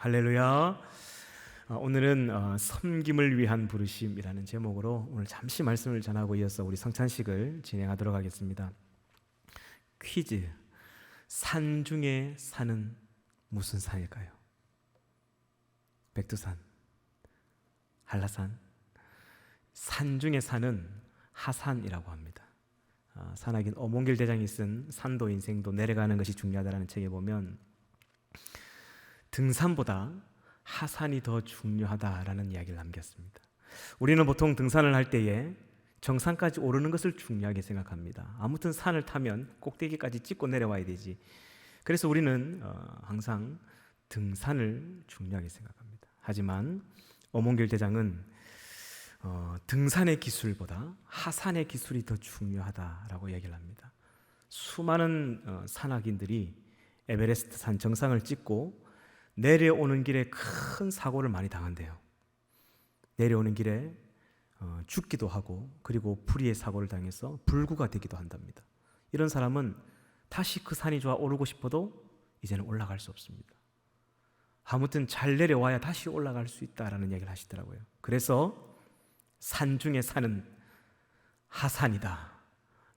할렐루야. 오늘은 섬김을 위한 부르심이라는 제목으로 오늘 잠시 말씀을 전하고 이어서 우리 성찬식을 진행하도록 하겠습니다. 퀴즈. 산 중에 산은 무슨 산일까요? 백두산, 한라산. 산 중에 산은 하산이라고 합니다. 산악인 어몽길 대장이 쓴 산도 인생도 내려가는 것이 중요하다는 책에 보면 등산보다 하산이 더 중요하다라는 이야기를 남겼습니다. 우리는 보통 등산을 할 때에 정상까지 오르는 것을 중요하게 생각합니다. 아무튼 산을 타면 꼭대기까지 찍고 내려와야 되지. 그래서 우리는 항상 등산을 중요하게 생각합니다. 하지만 어몽길 대장은 등산의 기술보다 하산의 기술이 더 중요하다라고 얘기를 합니다. 수많은 산악인들이 에베레스트 산 정상을 찍고 내려오는 길에 큰 사고를 많이 당한대요. 내려오는 길에 죽기도 하고 그리고 불의의 사고를 당해서 불구가 되기도 한답니다. 이런 사람은 다시 그 산이 좋아 오르고 싶어도 이제는 올라갈 수 없습니다. 아무튼 잘 내려와야 다시 올라갈 수 있다라는 얘기를 하시더라고요. 그래서 산 중에 산은 하산이다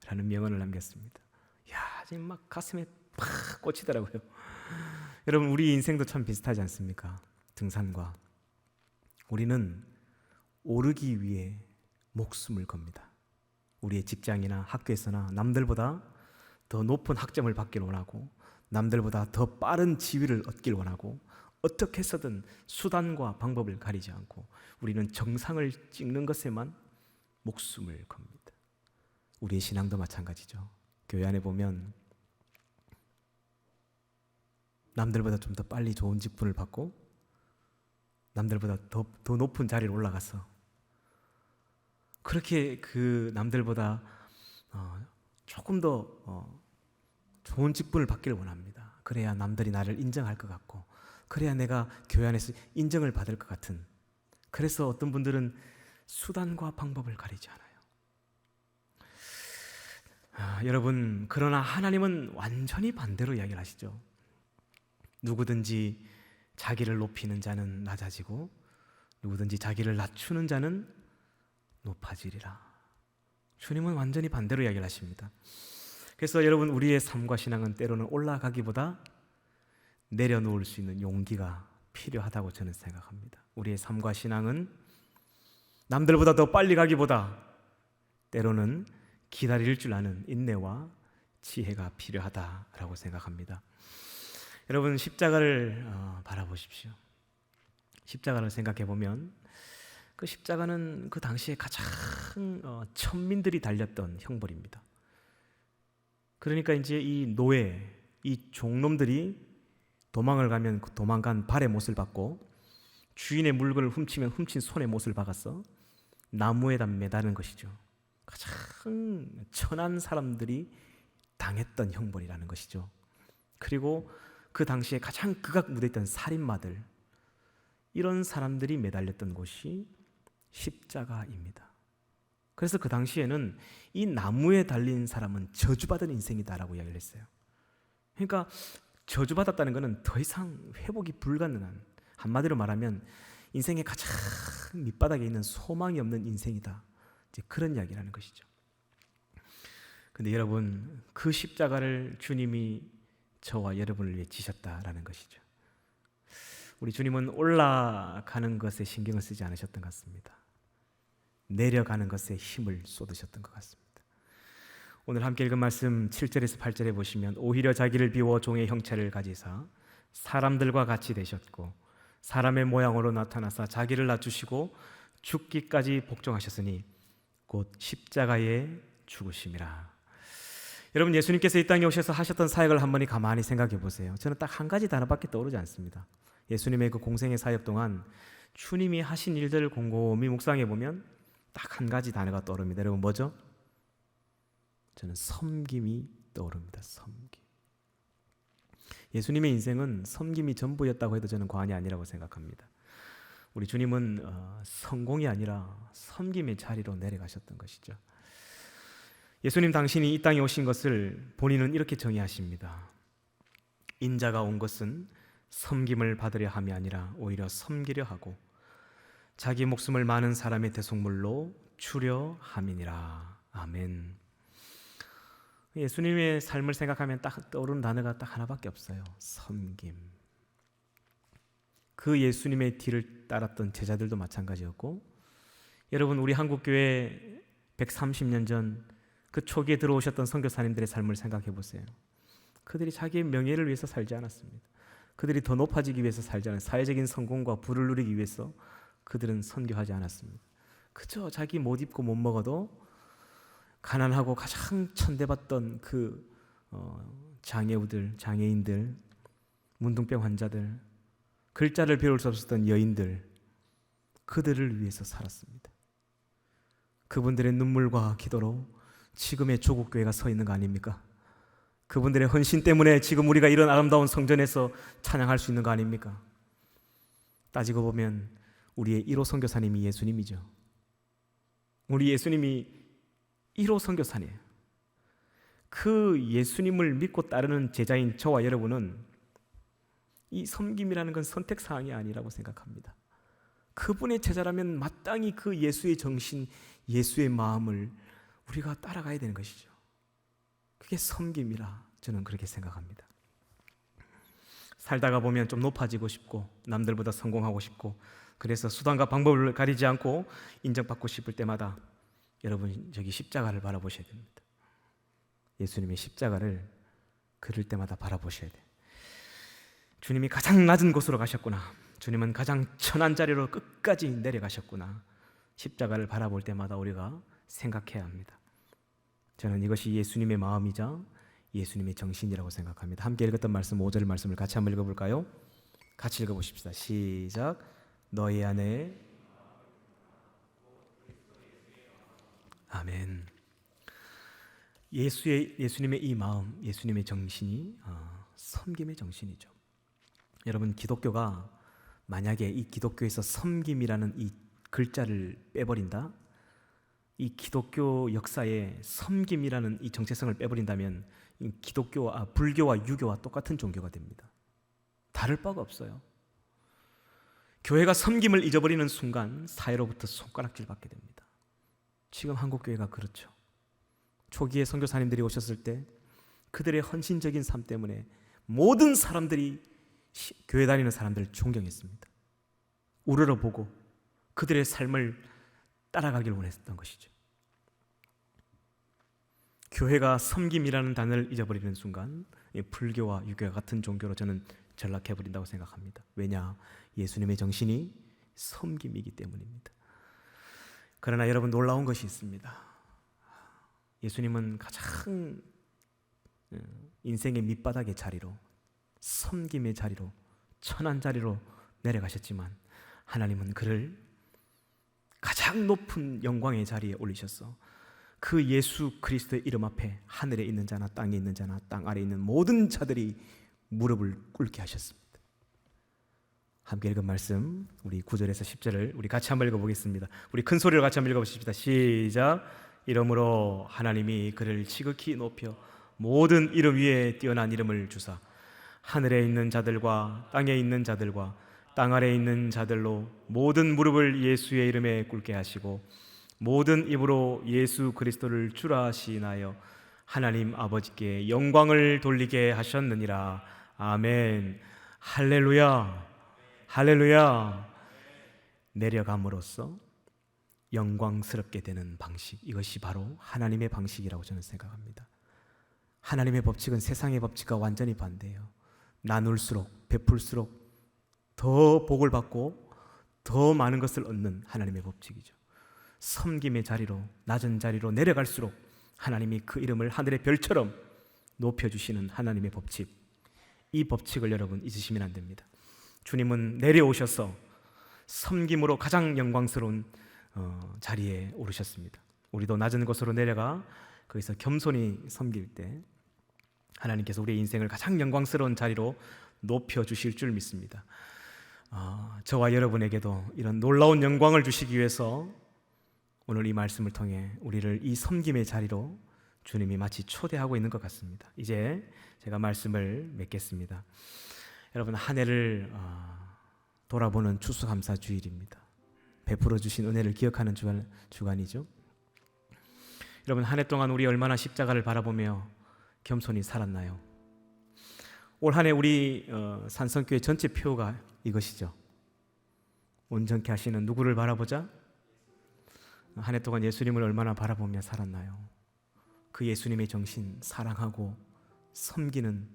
라는 명언을 남겼습니다. 이야, 지금 막 가슴에 팍 꽂히더라고요. 여러분, 우리 인생도 참 비슷하지 않습니까? 등산과 우리는 오르기 위해 목숨을 겁니다. 우리의 직장이나 학교에서나 남들보다 더 높은 학점을 받길 원하고 남들보다 더 빠른 지위를 얻길 원하고 어떻게 해서든 수단과 방법을 가리지 않고 우리는 정상을 찍는 것에만 목숨을 겁니다. 우리의 신앙도 마찬가지죠. 교회 안에 보면 남들보다 좀 더 빨리 좋은 직분을 받고 남들보다 더 높은 자리를 올라가서 그렇게 그 남들보다 조금 더 좋은 직분을 받기를 원합니다. 그래야 남들이 나를 인정할 것 같고 그래야 내가 교회 안에서 인정을 받을 것 같은. 그래서 어떤 분들은 수단과 방법을 가리지 않아요. 여러분, 그러나 하나님은 완전히 반대로 이야기를 하시죠. 누구든지 자기를 높이는 자는 낮아지고 누구든지 자기를 낮추는 자는 높아지리라. 주님은 완전히 반대로 이야기를 하십니다. 그래서 여러분, 우리의 삶과 신앙은 때로는 올라가기보다 내려놓을 수 있는 용기가 필요하다고 저는 생각합니다. 우리의 삶과 신앙은 남들보다 더 빨리 가기보다 때로는 기다릴 줄 아는 인내와 지혜가 필요하다라고 생각합니다. 여러분, 십자가를 바라보십시오. 십자가를 생각해 보면 그 십자가는 그 당시에 가장 천민들이 달렸던 형벌입니다. 그러니까 이제 이 노예, 이 종놈들이 도망을 가면 그 도망간 발의 못을 받고 주인의 물건을 훔치면 훔친 손의 못을 박아서 나무에다 매다는 것이죠. 가장 천한 사람들이 당했던 형벌이라는 것이죠. 그리고 그 당시에 가장 극악무도했던 살인마들, 이런 사람들이 매달렸던 곳이 십자가입니다. 그래서 그 당시에는 이 나무에 달린 사람은 저주받은 인생이다라고 이야기를 했어요. 그러니까 저주받았다는 것은 더 이상 회복이 불가능한, 한마디로 말하면 인생의 가장 밑바닥에 있는 소망이 없는 인생이다, 이제 그런 이야기라는 것이죠. 근데 여러분, 그 십자가를 주님이 저와 여러분을 위해 지셨다라는 것이죠. 우리 주님은 올라가는 것에 신경을 쓰지 않으셨던 것 같습니다. 내려가는 것에 힘을 쏟으셨던 것 같습니다. 오늘 함께 읽은 말씀 7절에서 8절에 보시면 오히려 자기를 비워 종의 형체를 가지사 사람들과 같이 되셨고 사람의 모양으로 나타나사 자기를 낮추시고 죽기까지 복종하셨으니 곧 십자가에 죽으심이라. 여러분, 예수님께서 이 땅에 오셔서 하셨던 사역을 한번 가만히 생각해 보세요. 저는 딱 한 가지 단어밖에 떠오르지 않습니다. 예수님의 그 공생의 사역 동안 주님이 하신 일들을 곰곰이 묵상해 보면 딱 한 가지 단어가 떠오릅니다. 여러분, 뭐죠? 저는 섬김이 떠오릅니다. 섬김. 예수님의 인생은 섬김이 전부였다고 해도 저는 과언이 아니라고 생각합니다. 우리 주님은 성공이 아니라 섬김의 자리로 내려가셨던 것이죠. 예수님 당신이 이 땅에 오신 것을 본인은 이렇게 정의하십니다. 인자가 온 것은 섬김을 받으려 함이 아니라 오히려 섬기려 하고 자기 목숨을 많은 사람의 대속물로 주려 함이니라. 아멘. 예수님의 삶을 생각하면 딱 떠오르는 단어가 딱 하나밖에 없어요. 섬김. 그 예수님의 뒤를 따랐던 제자들도 마찬가지였고, 여러분 우리 한국교회 130년 전 그 초기에 들어오셨던 선교사님들의 삶을 생각해 보세요. 그들이 자기의 명예를 위해서 살지 않았습니다. 그들이 더 높아지기 위해서 살지 않았습니다. 사회적인 성공과 부를 누리기 위해서 그들은 선교하지 않았습니다. 그저 자기 못 입고 못 먹어도 가난하고 가장 천대받던 그 장애우들, 장애인들, 문둥병 환자들, 글자를 배울 수 없었던 여인들, 그들을 위해서 살았습니다. 그분들의 눈물과 기도로 지금의 조국 교회가 서 있는 거 아닙니까? 그분들의 헌신 때문에 지금 우리가 이런 아름다운 성전에서 찬양할 수 있는 거 아닙니까? 따지고 보면 우리의 1호 선교사님이 예수님이죠. 우리 예수님이 1호 선교사님이에요. 그 예수님을 믿고 따르는 제자인 저와 여러분은 이 섬김이라는 건 선택사항이 아니라고 생각합니다. 그분의 제자라면 마땅히 그 예수의 정신, 예수의 마음을 우리가 따라가야 되는 것이죠. 그게 섬김이라 저는 그렇게 생각합니다. 살다가 보면 좀 높아지고 싶고 남들보다 성공하고 싶고 그래서 수단과 방법을 가리지 않고 인정받고 싶을 때마다 여러분 저기 십자가를 바라보셔야 됩니다. 예수님의 십자가를 그릴 때마다 바라보셔야 돼요. 주님이 가장 낮은 곳으로 가셨구나. 주님은 가장 천한 자리로 끝까지 내려가셨구나. 십자가를 바라볼 때마다 우리가 생각해야 합니다. 저는 이것이 예수님의 마음이자 예수님의 정신이라고 생각합니다. 함께 읽었던 말씀 5절 말씀을 같이 한번 읽어볼까요? 같이 읽어보십시다. 시작. 너희 안에 아멘. 예수님의 이 마음, 예수님의 정신이 섬김의 정신이죠. 여러분 기독교가 만약에 이 기독교에서 섬김이라는 이 글자를 빼버린다, 이 기독교 역사에 섬김이라는 이 정체성을 빼버린다면 불교와 유교와 똑같은 종교가 됩니다. 다를 바가 없어요. 교회가 섬김을 잊어버리는 순간 사회로부터 손가락질 받게 됩니다. 지금 한국교회가 그렇죠. 초기에 선교사님들이 오셨을 때 그들의 헌신적인 삶 때문에 모든 사람들이 교회 다니는 사람들을 존경했습니다. 우러러보고 그들의 삶을 따라가길 원했던 것이죠. 교회가 섬김이라는 단어를 잊어버리는 순간 불교와 유교와 같은 종교로 저는 전락해버린다고 생각합니다. 왜냐? 예수님의 정신이 섬김이기 때문입니다. 그러나 여러분 놀라운 것이 있습니다. 예수님은 가장 인생의 밑바닥의 자리로, 섬김의 자리로, 천한 자리로 내려가셨지만 하나님은 그를 가장 높은 영광의 자리에 올리셔서 그 예수 그리스도의 이름 앞에 하늘에 있는 자나 땅에 있는 자나 땅 아래에 있는 모든 자들이 무릎을 꿇게 하셨습니다. 함께 읽은 말씀 우리 9절에서 10절을 우리 같이 한번 읽어보겠습니다. 우리 큰 소리로 같이 한번 읽어보십시다. 시작. 이러므로 하나님이 그를 지극히 높여 모든 이름 위에 뛰어난 이름을 주사 하늘에 있는 자들과 땅에 있는 자들과 땅 아래에 있는 자들로 모든 무릎을 예수의 이름에 꿇게 하시고 모든 입으로 예수 그리스도를 주라 시인하여 하나님 아버지께 영광을 돌리게 하셨느니라. 아멘. 할렐루야. 할렐루야. 내려감으로써 영광스럽게 되는 방식, 이것이 바로 하나님의 방식이라고 저는 생각합니다. 하나님의 법칙은 세상의 법칙과 완전히 반대예요. 나눌수록, 베풀수록 더 복을 받고 더 많은 것을 얻는 하나님의 법칙이죠. 섬김의 자리로, 낮은 자리로 내려갈수록 하나님이 그 이름을 하늘의 별처럼 높여주시는 하나님의 법칙, 이 법칙을 여러분 잊으시면 안 됩니다. 주님은 내려오셔서 섬김으로 가장 영광스러운 자리에 오르셨습니다. 우리도 낮은 곳으로 내려가 거기서 겸손히 섬길 때 하나님께서 우리의 인생을 가장 영광스러운 자리로 높여주실 줄 믿습니다. 저와 여러분에게도 이런 놀라운 영광을 주시기 위해서 오늘 이 말씀을 통해 우리를 이 섬김의 자리로 주님이 마치 초대하고 있는 것 같습니다. 이제 제가 말씀을 맺겠습니다. 여러분, 한 해를 돌아보는 추수감사주일입니다. 베풀어 주신 은혜를 기억하는 주간이죠. 여러분, 한 해 동안 우리 얼마나 십자가를 바라보며 겸손히 살았나요? 올 한 해 우리 산성교회 전체 표가 이것이죠. 온전케 하시는 누구를 바라보자? 한 해 동안 예수님을 얼마나 바라보며 살았나요? 그 예수님의 정신, 사랑하고 섬기는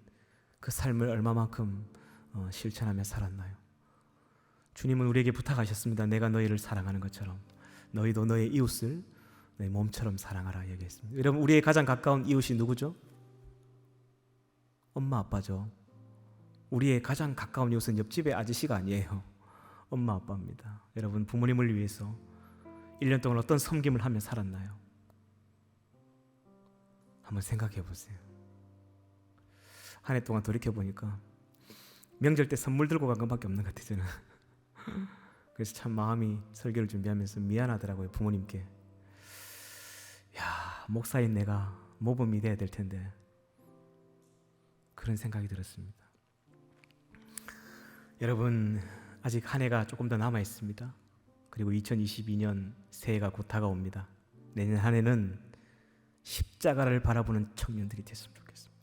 그 삶을 얼마만큼 실천하며 살았나요? 주님은 우리에게 부탁하셨습니다. 내가 너희를 사랑하는 것처럼 너희도 너의 이웃을 내 몸처럼 사랑하라 얘기했습니다. 여러분, 우리의 가장 가까운 이웃이 누구죠? 엄마 아빠죠. 우리의 가장 가까운 이웃은 옆집의 아저씨가 아니에요. 엄마 아빠입니다. 여러분, 부모님을 위해서 1년 동안 어떤 섬김을 하며 살았나요? 한번 생각해 보세요. 한 해 동안 돌이켜보니까 명절 때 선물 들고 간 것밖에 없는 것 같아요, 저는. 그래서 참 마음이 설교를 준비하면서 미안하더라고요, 부모님께. 야, 목사인 내가 모범이 돼야 될 텐데, 그런 생각이 들었습니다. 여러분, 아직 한 해가 조금 더 남아 있습니다. 그리고 2022년 새해가 곧 다가옵니다. 내년 한 해는 십자가를 바라보는 청년들이 됐으면 좋겠습니다.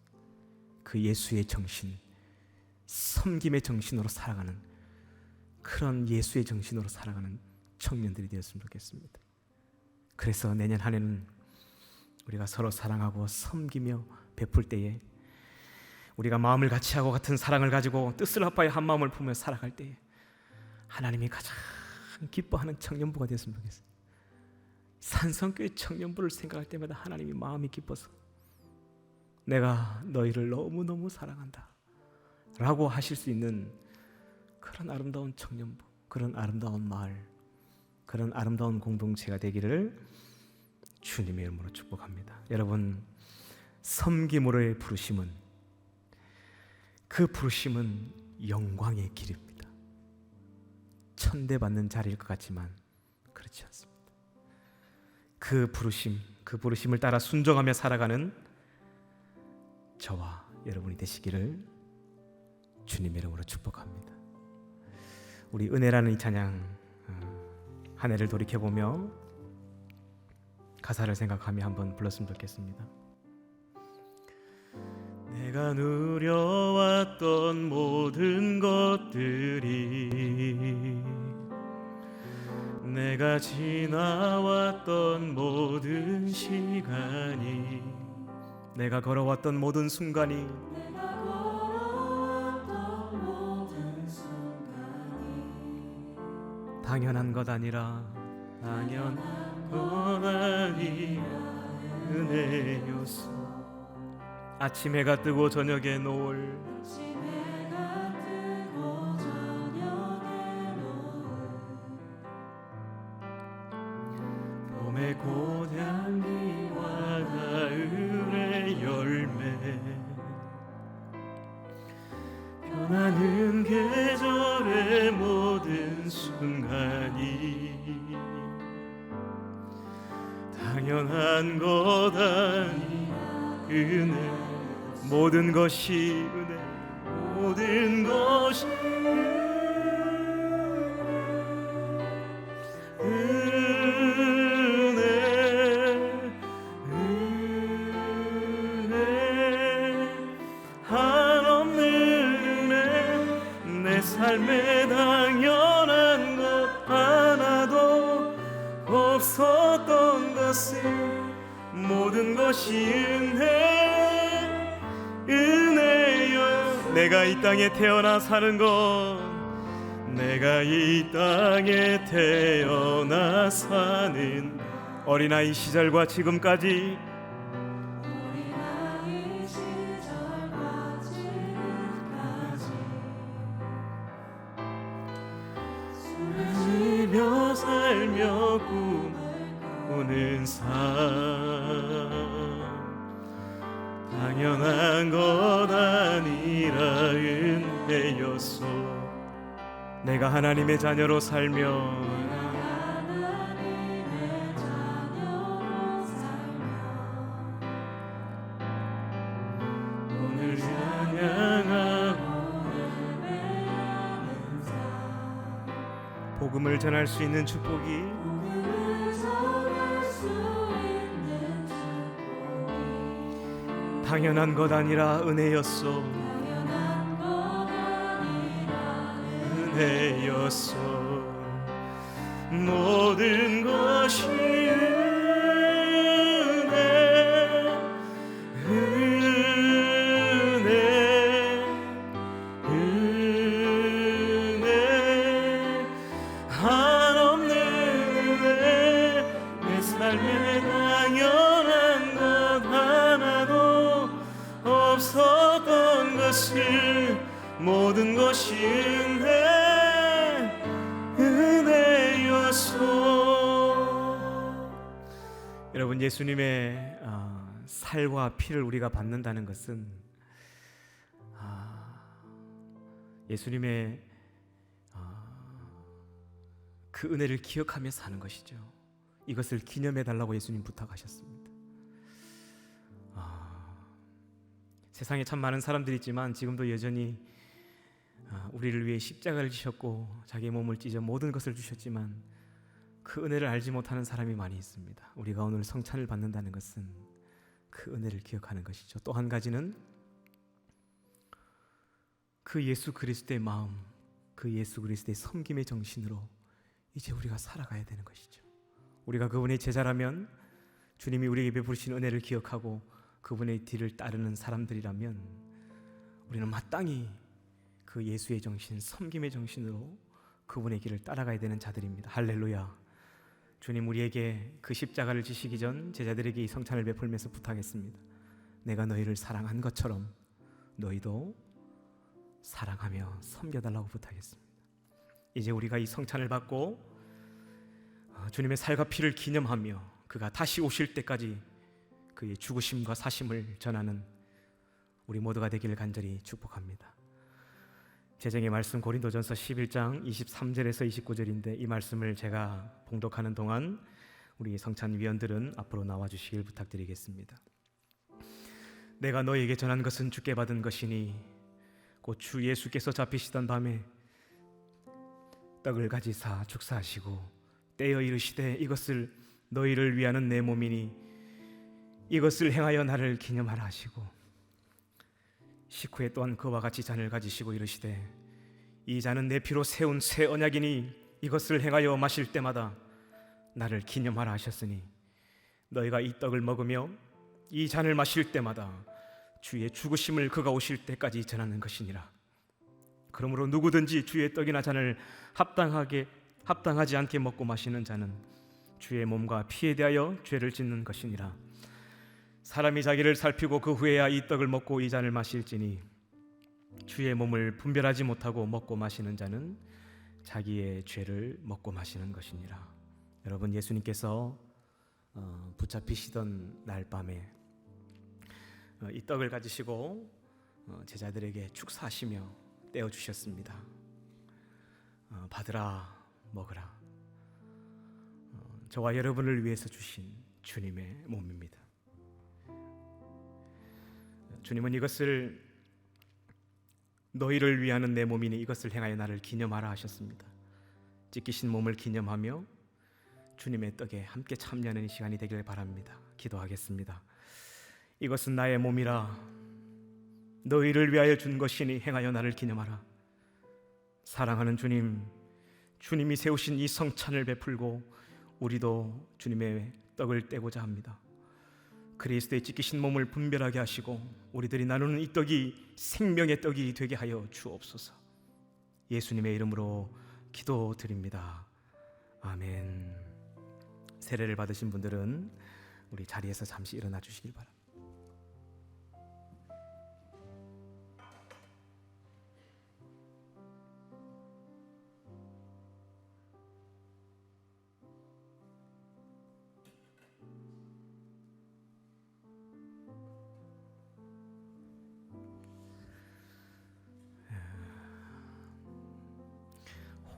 그 예수의 정신, 섬김의 정신으로 살아가는, 그런 예수의 정신으로 살아가는 청년들이 되었으면 좋겠습니다. 그래서 내년 한 해는 우리가 서로 사랑하고 섬기며 베풀 때에, 우리가 마음을 같이 하고 같은 사랑을 가지고 뜻을 합하여 한 마음을 품으며 살아갈 때에 하나님이 가장 기뻐하는 청년부가 되었으면 좋겠어요. 산성교회 청년부를 생각할 때마다 하나님이 마음이 기뻐서 내가 너희를 너무너무 사랑한다 라고 하실 수 있는 그런 아름다운 청년부, 그런 아름다운 마을, 그런 아름다운 공동체가 되기를 주님의 이름으로 축복합니다. 여러분, 섬김으로의 부르심은, 그 부르심은 영광의 길입니다. 천대받는 자리일 것 같지만 그렇지 않습니다. 그 부르심을 따라 순종하며 살아가는 저와 여러분이 되시기를 주님의 이름으로 축복합니다. 우리 은혜라는 이 찬양 한 해를 돌이켜보며 가사를 생각하며 한번 불렀으면 좋겠습니다. 내가 누려왔던 모든 것들이, 내가 지나왔던 모든 시간이, 내가 걸어왔던 모든 순간이, 당연한 것 아니라 당연한 것 아니라 은혜였소. 아침 해가 뜨고 저녁에 노을, 봄의 꽃향기와 가을의 열매, 변하는 계절의 모든 순간이 당연한 것 아니 은혜, 모든 것이 은혜, 모든 것이 삶에 당연한 것 하나도 없었던 것을, 모든 것이 은혜여. 내가 이 땅에 태어나 사는 것, 내가 이 땅에 태어나 사는 어린아이 시절과 지금까지, 살며 꿈꾸는 삶, 당연한 것 아니라 은혜였소. 내가 하나님의 자녀로 살며 오늘 찬양하고 복음을 전할 수 있는 축복이 당연한 것 아니라 은혜였소. 은혜였소. 모든 것이 모든 것이 은혜였소. 여러분, 예수님의 살과 피를 우리가 받는다는 것은 예수님의 그 은혜를 기억하며 사는 것이죠. 이것을 기념해 달라고 예수님 부탁하셨습니다. 세상에 참 많은 사람들이 있지만 지금도 여전히 우리를 위해 십자가를 지셨고 자기의 몸을 찢어 모든 것을 주셨지만 그 은혜를 알지 못하는 사람이 많이 있습니다. 우리가 오늘 성찬을 받는다는 것은 그 은혜를 기억하는 것이죠. 또 한 가지는 그 예수 그리스도의 마음, 그 예수 그리스도의 섬김의 정신으로 이제 우리가 살아가야 되는 것이죠. 우리가 그분의 제자라면, 주님이 우리에게 베푸신 은혜를 기억하고 그분의 뒤를 따르는 사람들이라면 우리는 마땅히 그 예수의 정신, 섬김의 정신으로 그분의 길을 따라가야 되는 자들입니다. 할렐루야. 주님 우리에게 그 십자가를 지시기 전 제자들에게 이 성찬을 베풀면서 부탁했습니다. 내가 너희를 사랑한 것처럼 너희도 사랑하며 섬겨달라고 부탁했습니다. 이제 우리가 이 성찬을 받고 주님의 살과 피를 기념하며 그가 다시 오실 때까지 그의 죽으심과 사심을 전하는 우리 모두가 되기를 간절히 축복합니다. 제정의 말씀 고린도전서 11장 23절에서 29절인데 이 말씀을 제가 봉독하는 동안 우리 성찬위원들은 앞으로 나와주시길 부탁드리겠습니다. 내가 너에게 전한 것은 주께 받은 것이니 곧 주 예수께서 잡히시던 밤에 떡을 가지사 축사하시고 떼어 이르시되 이것을 너희를 위하는 내 몸이니 이것을 행하여 나를 기념하라 하시고 식후에 또한 그와 같이 잔을 가지시고 이르시되 이 잔은 내 피로 세운 새 언약이니 이것을 행하여 마실 때마다 나를 기념하라 하셨으니 너희가 이 떡을 먹으며 이 잔을 마실 때마다 주의 죽으심을 그가 오실 때까지 전하는 것이니라. 그러므로 누구든지 주의 떡이나 잔을 합당하지 않게 먹고 마시는 자는 주의 몸과 피에 대하여 죄를 짓는 것이니라. 사람이 자기를 살피고 그 후에야 이 떡을 먹고 이 잔을 마실지니 주의 몸을 분별하지 못하고 먹고 마시는 자는 자기의 죄를 먹고 마시는 것이니라. 여러분, 예수님께서 붙잡히시던 날 밤에 이 떡을 가지시고 제자들에게 축사하시며 떼어주셨습니다. 받으라, 먹으라. 저와 여러분을 위해서 주신 주님의 몸입니다. 주님은 이것을 너희를 위하는 내 몸이니 이것을 행하여 나를 기념하라 하셨습니다. 찢기신 몸을 기념하며 주님의 떡에 함께 참여하는 시간이 되길 바랍니다. 기도하겠습니다. 이것은 나의 몸이라 너희를 위하여 준 것이니 행하여 나를 기념하라. 사랑하는 주님, 주님이 세우신 이 성찬을 베풀고 우리도 주님의 떡을 떼고자 합니다. 그리스도의 찢기신 몸을 분별하게 하시고 우리들이 나누는 이 떡이 생명의 떡이 되게 하여 주옵소서. 예수님의 이름으로 기도드립니다. 아멘. 세례를 받으신 분들은 우리 자리에서 잠시 일어나 주시길 바랍니다.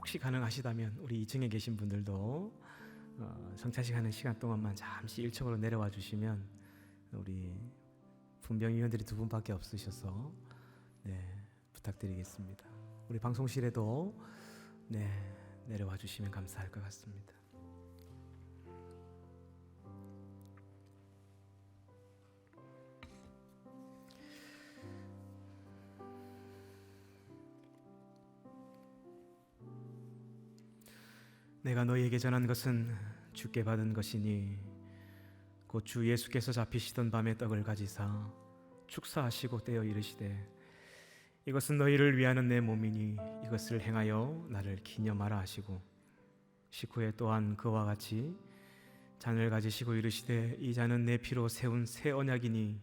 혹시 가능하시다면 우리 2층에 계신 분들도 성찬식 하는 시간 동안만 잠시 1층으로 내려와 주시면 우리 분병위원들이 2분밖에네, 부탁드리겠습니다. 우리 방송실에도 내려와 주시면 감사할 것 같습니다. 내가 너희에게 전한 것은 주께 받은 것이니 곧 주 예수께서 잡히시던 밤에 떡을 가지사 축사하시고 떼어 이르시되 이것은 너희를 위하는 내 몸이니 이것을 행하여 나를 기념하라 하시고 식후에 또한 그와 같이 잔을 가지시고 이르시되 이 잔은 내 피로 세운 새 언약이니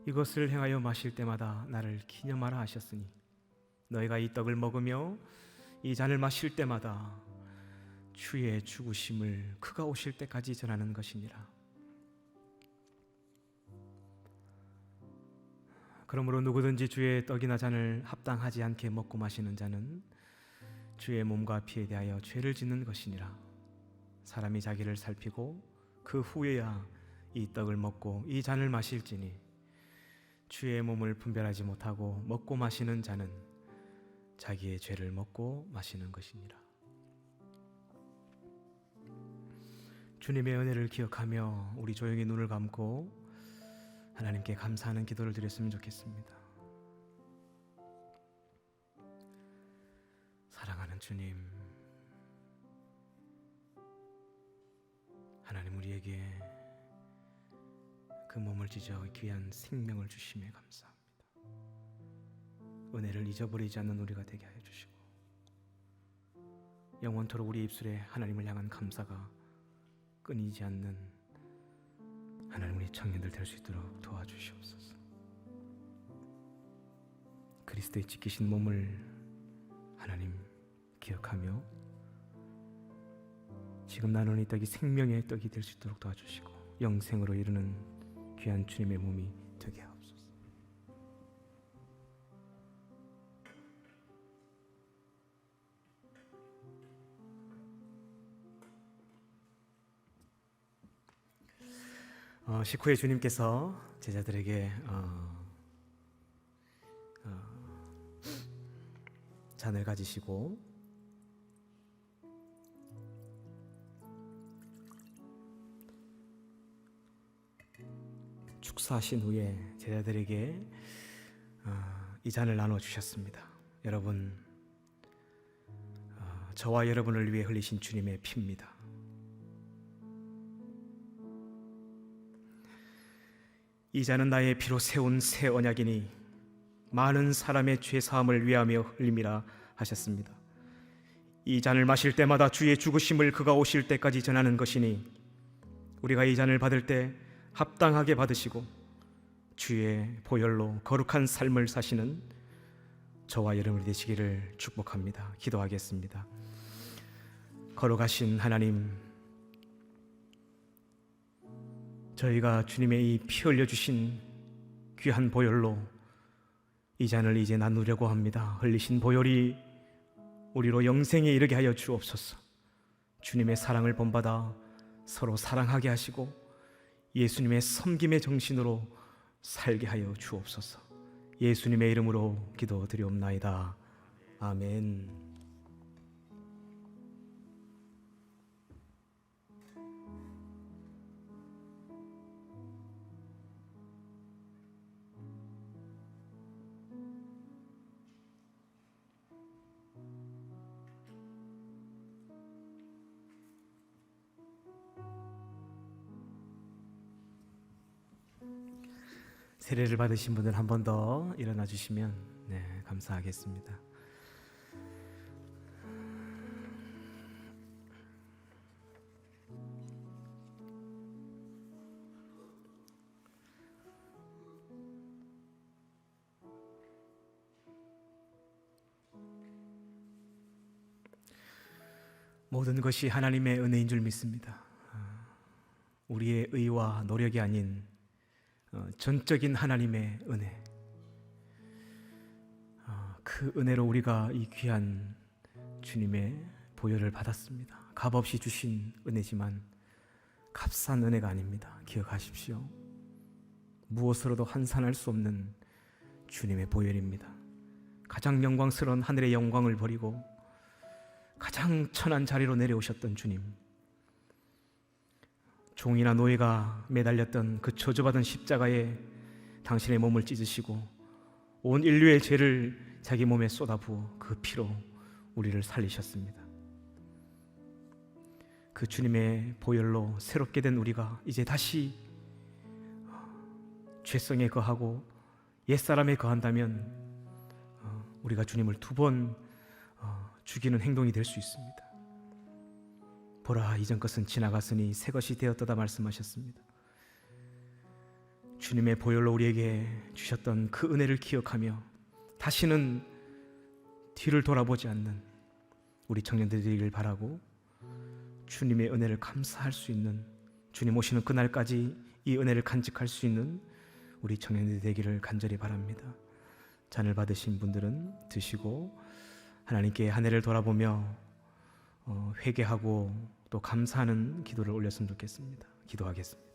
이것을 행하여 마실 때마다 나를 기념하라 하셨으니 너희가 이 떡을 먹으며 이 잔을 마실 때마다 주의 죽으심을 그가 오실 때까지 전하는 것이니라. 그러므로 누구든지 주의 떡이나 잔을 합당하지 않게 먹고 마시는 자는 주의 몸과 피에 대하여 죄를 짓는 것이니라. 사람이 자기를 살피고 그 후에야 이 떡을 먹고 이 잔을 마실지니 주의 몸을 분별하지 못하고 먹고 마시는 자는 자기의 죄를 먹고 마시는 것이니라. 주님의 은혜를 기억하며 우리 조용히 눈을 감고 하나님께 감사하는 기도를 드렸으면 좋겠습니다. 사랑하는 주님, 하나님 우리에게 그 몸을 찢어 귀한 생명을 주심에 감사합니다. 은혜를 잊어버리지 않는 우리가 되게 하여 주시고 영원토록 우리 입술에 하나님을 향한 감사가 끊이지 않는 하나님 우리 청년들 될 수 있도록 도와주시옵소서. 그리스도의 찢기신 몸을 하나님 기억하며 지금 나누는 이 떡이 생명의 떡이 될 수 있도록 도와주시고 영생으로 이르는 귀한 주님의 몸이 되게 하옵소서. 식후에 주님께서 제자들에게 잔을 가지시고 축사하신 후에 제자들에게 이 잔을 나눠 주셨습니다. 여러분, 저와 여러분을 위해 흘리신 주님의 피입니다. 이 잔은 나의 피로 세운 새 언약이니 많은 사람의 죄 사함을 위하며 흘림이라 하셨습니다. 이 잔을 마실 때마다 주의 죽으심을 그가 오실 때까지 전하는 것이니 우리가 이 잔을 받을 때 합당하게 받으시고 주의 보혈로 거룩한 삶을 사시는 저와 여러분이 되시기를 축복합니다. 기도하겠습니다. 거룩하신 하나님, 저희가 주님의 이 피 흘려주신 귀한 보혈로 이 잔을 이제 나누려고 합니다. 흘리신 보혈이 우리로 영생에 이르게 하여 주옵소서. 주님의 사랑을 본받아 서로 사랑하게 하시고 예수님의 섬김의 정신으로 살게 하여 주옵소서. 예수님의 이름으로 기도드리옵나이다. 아멘. 세례를 받으신 분들 한 번 더 일어나 주시면 감사하겠습니다. 모든 것이 하나님의 은혜인 줄 믿습니다. 우리의 의와 노력이 아닌 전적인 하나님의 은혜, 그 은혜로 우리가 이 귀한 주님의 보혈을 받았습니다. 값없이 주신 은혜지만 값싼 은혜가 아닙니다. 기억하십시오. 무엇으로도 환산할 수 없는 주님의 보혈입니다. 가장 영광스러운 하늘의 영광을 버리고 가장 천한 자리로 내려오셨던 주님, 종이나 노예가 매달렸던 그 저주받은 십자가에 당신의 몸을 찢으시고 온 인류의 죄를 자기 몸에 쏟아부어 그 피로 우리를 살리셨습니다. 그 주님의 보혈로 새롭게 된 우리가 이제 다시 죄성에 거하고 옛사람에 거한다면 우리가 주님을 두 번 죽이는 행동이 될 수 있습니다. 보라, 이전 것은 지나갔으니 새 것이 되었도다 말씀하셨습니다. 주님의 보혈로 우리에게 주셨던 그 은혜를 기억하며 다시는 뒤를 돌아보지 않는 우리 청년들이 되기를 바라고, 주님의 은혜를 감사할 수 있는, 주님 오시는 그날까지 이 은혜를 간직할 수 있는 우리 청년들이 되기를 간절히 바랍니다. 잔을 받으신 분들은 드시고 하나님께 한 해를 돌아보며 회개하고 또 감사하는 기도를 올렸으면 좋겠습니다. 기도하겠습니다.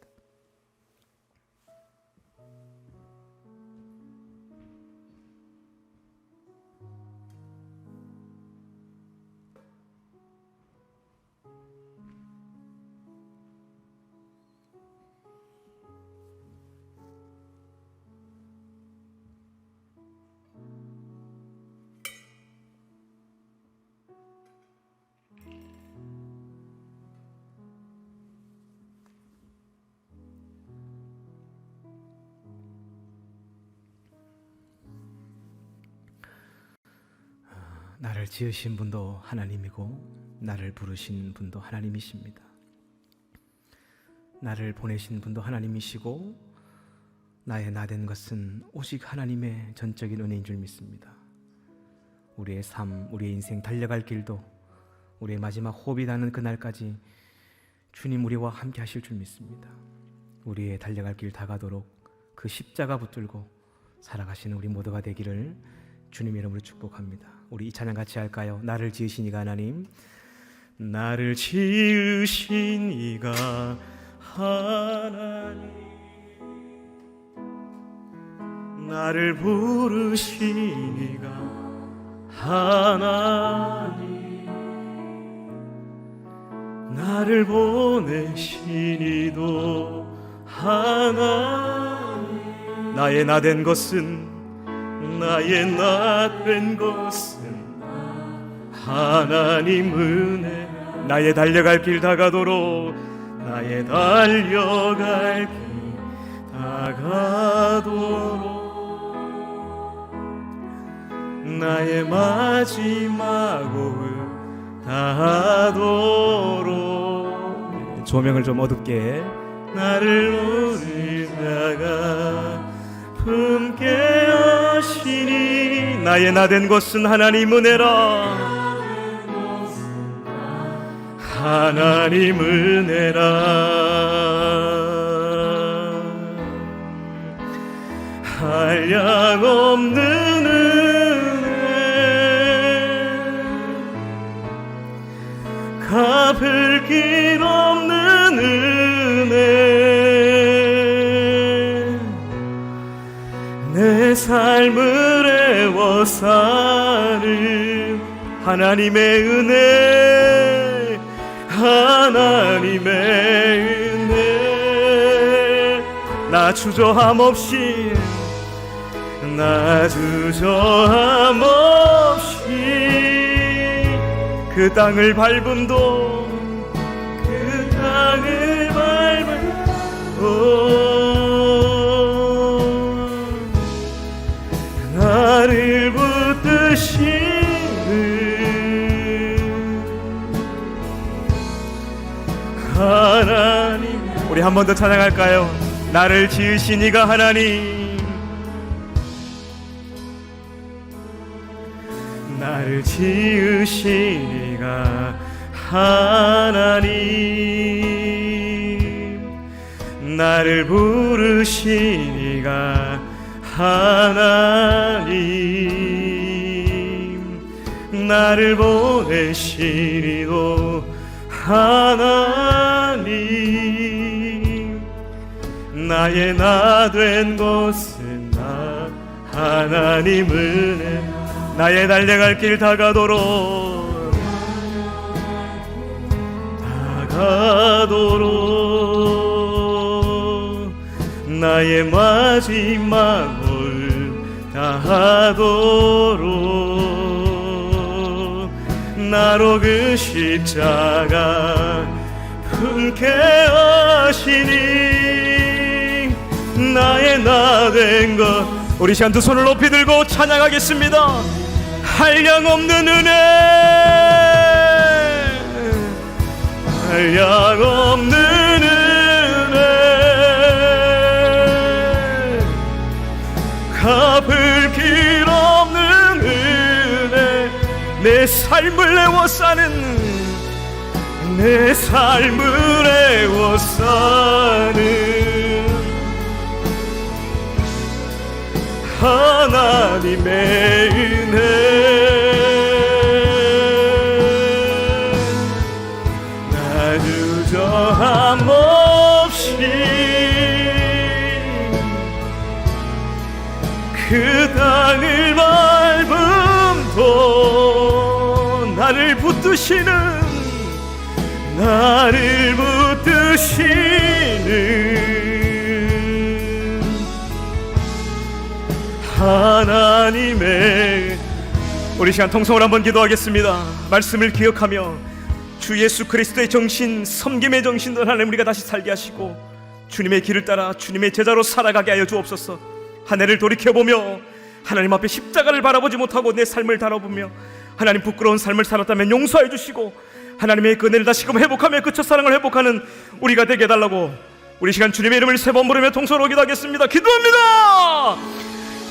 나를 지으신 분도 하나님이고 나를 부르신 분도 하나님이십니다. 나를 보내신 분도 하나님이시고 나의 나된 것은 오직 하나님의 전적인 은혜인 줄 믿습니다. 우리의 삶, 우리의 인생 달려갈 길도 우리의 마지막 호흡이 닿는 그날까지 주님 우리와 함께 하실 줄 믿습니다. 우리의 달려갈 길 다가도록 그 십자가 붙들고 살아가시는 우리 모두가 되기를 주님 이름으로 축복합니다. 우리 이 찬양 같이 할까요? 나를 지으신 이가 하나님, 나를 지으신 이가 하나님, 나를 부르신 이가 하나님, 나를 보내신 이도 하나님, 나의 나된 것은, 나의 나된 것은 하나님 은혜, 나의 달려갈 길 다가도록, 나의 달려갈 길 다가도록, 나의 마지막 호흡 다하도록. 조명을 좀 어둡게. 나를 오르다가 품게 하시니, 나의 나된 것은 하나님 은혜라, 하나님 은혜라, 한량없는 은혜, 갚을 길 없는 은혜, 내 삶을 애워사는 하나님의 은혜, 하나님의 은혜. 나 주저함 없이, 나 주저함 없이 그 땅을 밟음도, 그 땅을 밟음도 나를 붙드시는 하나님. 우리 한 번 더 찬양할까요? 나를 지으신 이가 하나님, 나를 지으신 이가 하나님, 나를 부르신 이가 하나님, 나를 보내신 이도 하나님, 나의 나 된 것은 나 하나님 은혜, 나의 달려갈 길 다가도록, 나의 마지막을 다하도록 나로 그 십자가 품게 하시니 나의 나 된 것. 우리 시간 두 손을 높이 들고 찬양하겠습니다. 한량없는 은혜, 한량없는 은혜, 갚을 길 없는 은혜, 내 삶을 애워싸는, 내 삶을 애워싸는 하나님의 은혜. 나 주저함 없이 그 땅을 밟음도 나를 붙드시는, 나를 붙드시는 하나님의. 우리 시간 통성으로 한번 기도하겠습니다. 말씀을 기억하며 주 예수 그리스도의 정신, 섬김의 정신도 하나님 우리가 다시 살게 하시고 주님의 길을 따라 주님의 제자로 살아가게 하여 주옵소서. 한 해를 돌이켜보며 하나님 앞에 십자가를 바라보지 못하고 내 삶을 다뤄보며 하나님 부끄러운 삶을 살았다면 용서해 주시고 하나님의 그 은혜를 다시금 회복하며 그 첫사랑을 회복하는 우리가 되게 해달라고 우리 시간 주님의 이름을 세 번 부르며 통성으로 기도하겠습니다. 기도합니다.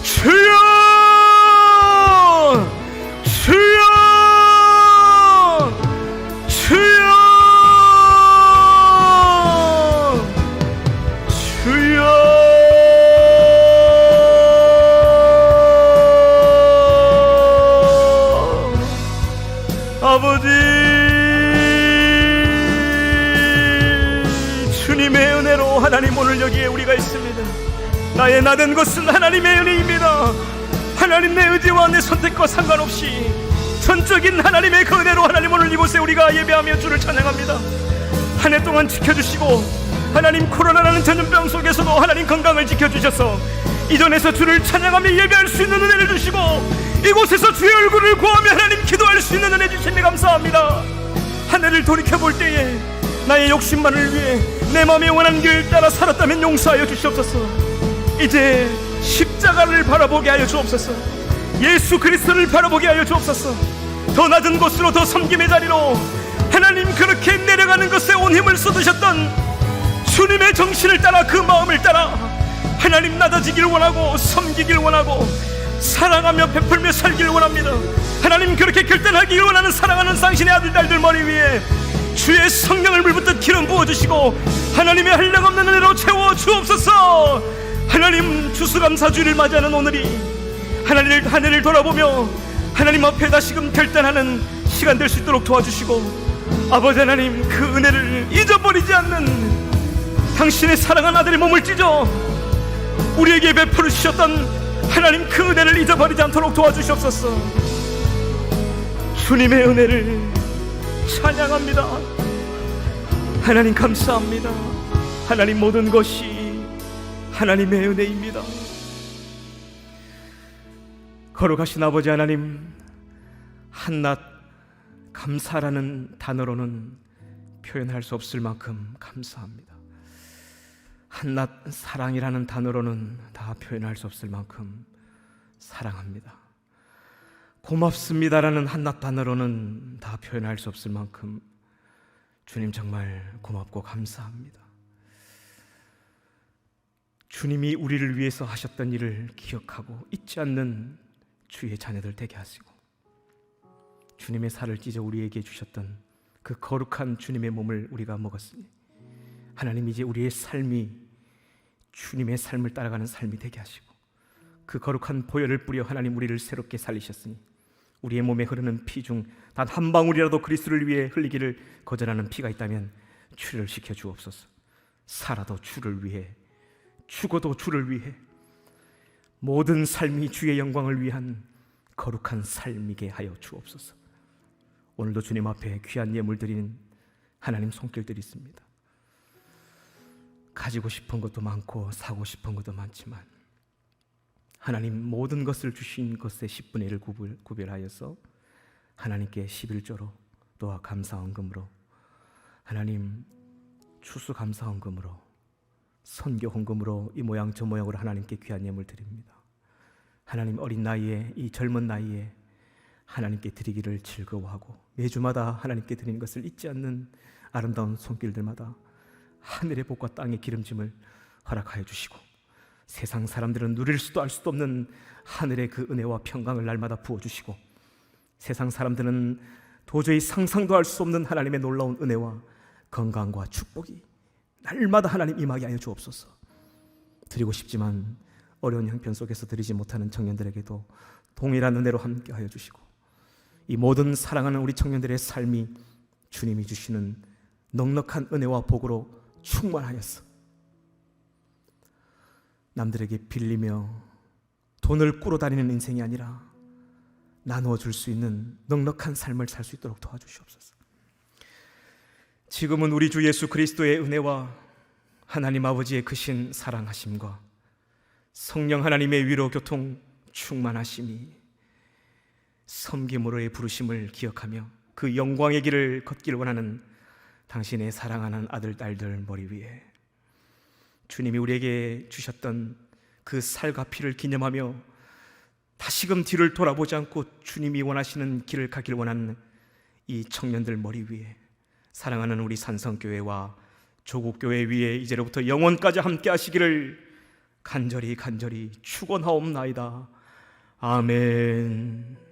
주여, 주여, 주여, 주여. 아버지, 주님의 은혜로 하나님 오늘 여기에 우리가 있습니다. 나의 나된 것은 하나님의 은혜입니다. 하나님 내 의지와 내 선택과 상관없이 전적인 하나님의 그 은혜로 하나님 오늘 이곳에 우리가 예배하며 주를 찬양합니다. 한 해 동안 지켜주시고 하나님 코로나라는 전염병 속에서도 하나님 건강을 지켜주셔서 이전에서 주를 찬양하며 예배할 수 있는 은혜를 주시고 이곳에서 주의 얼굴을 구하며 하나님 기도할 수 있는 은혜 주심에 감사합니다. 한 해를 돌이켜볼 때에 나의 욕심만을 위해 내 마음에 원하는 길 따라 살았다면 용서하여 주시옵소서. 이제 십자가를 바라보게 하여 주옵소서. 예수 그리스도를 바라보게 하여 주옵소서. 더 낮은 곳으로, 더 섬김의 자리로 하나님 그렇게 내려가는 것에 온 힘을 쏟으셨던 주님의 정신을 따라 그 마음을 따라 하나님 낮아지길 원하고 섬기길 원하고 사랑하며 베풀며 살길 원합니다. 하나님 그렇게 결단하길 원하는 사랑하는 당신의 아들 딸들 머리 위에 주의 성령을 물붓듯 기름 부어주시고 하나님의 한량없는 은혜로 채워 주옵소서. 하나님 추수감사주를 맞이하는 오늘이 하나님 한 해를 돌아보며 하나님 앞에 다시금 결단하는 시간 될 수 있도록 도와주시고 아버지 하나님 그 은혜를 잊어버리지 않는 당신의 사랑한 아들의 몸을 찢어 우리에게 베풀어 주셨던 하나님 그 은혜를 잊어버리지 않도록 도와주시옵소서. 주님의 은혜를 찬양합니다. 하나님 감사합니다. 하나님 모든 것이 하나님의 은혜입니다. 거룩하신 아버지 하나님, 한낱 감사라는 단어로는 표현할 수 없을 만큼 감사합니다. 한낱 사랑이라는 단어로는 다 표현할 수 없을 만큼 사랑합니다. 고맙습니다라는 한낱 단어로는 다 표현할 수 없을 만큼 주님 정말 고맙고 감사합니다. 주님이 우리를 위해서 하셨던 일을 기억하고 잊지 않는 주의 자녀들 되게 하시고 주님의 살을 찢어 우리에게 주셨던 그 거룩한 주님의 몸을 우리가 먹었으니 하나님 이제 우리의 삶이 주님의 삶을 따라가는 삶이 되게 하시고 그 거룩한 보혈을 뿌려 하나님 우리를 새롭게 살리셨으니 우리의 몸에 흐르는 피 중 단 한 방울이라도 그리스도를 위해 흘리기를 거절하는 피가 있다면 출혈 시켜 주옵소서. 살아도 주를 위해, 죽어도 주를 위해, 모든 삶이 주의 영광을 위한 거룩한 삶이게 하여 주옵소서. 오늘도 주님 앞에 귀한 예물 드리는 하나님 손길들이 있습니다. 가지고 싶은 것도 많고 사고 싶은 것도 많지만 하나님 모든 것을 주신 것의 10분의 1을 구별하여서 하나님께 11조로 또한 감사헌금으로, 하나님 추수감사헌금으로, 선교헌금으로 이 모양 저 모양으로 하나님께 귀한 예물 드립니다. 하나님 어린 나이에, 이 젊은 나이에 하나님께 드리기를 즐거워하고 매주마다 하나님께 드리는 것을 잊지 않는 아름다운 손길들마다 하늘의 복과 땅의 기름짐을 허락하여 주시고, 세상 사람들은 누릴 수도 알 수도 없는 하늘의 그 은혜와 평강을 날마다 부어주시고, 세상 사람들은 도저히 상상도 할 수 없는 하나님의 놀라운 은혜와 건강과 축복이 날마다 하나님 임하게 하여 주옵소서. 드리고 싶지만 어려운 형편 속에서 드리지 못하는 청년들에게도 동일한 은혜로 함께 하여 주시고, 이 모든 사랑하는 우리 청년들의 삶이 주님이 주시는 넉넉한 은혜와 복으로 충만하여서 남들에게 빌리며 돈을 꾸러 다니는 인생이 아니라 나누어 줄 수 있는 넉넉한 삶을 살 수 있도록 도와주시옵소서. 지금은 우리 주 예수 그리스도의 은혜와 하나님 아버지의 크신 사랑하심과 성령 하나님의 위로 교통 충만하심이 섬김으로의 부르심을 기억하며 그 영광의 길을 걷기를 원하는 당신의 사랑하는 아들 딸들 머리 위에 주님이 우리에게 주셨던 그 살과 피를 기념하며 다시금 뒤를 돌아보지 않고 주님이 원하시는 길을 가길 원하는 이 청년들 머리 위에 사랑하는 우리 산성교회와 조국교회 위에 이제로부터 영원까지 함께 하시기를 간절히 축원하옵나이다. 아멘.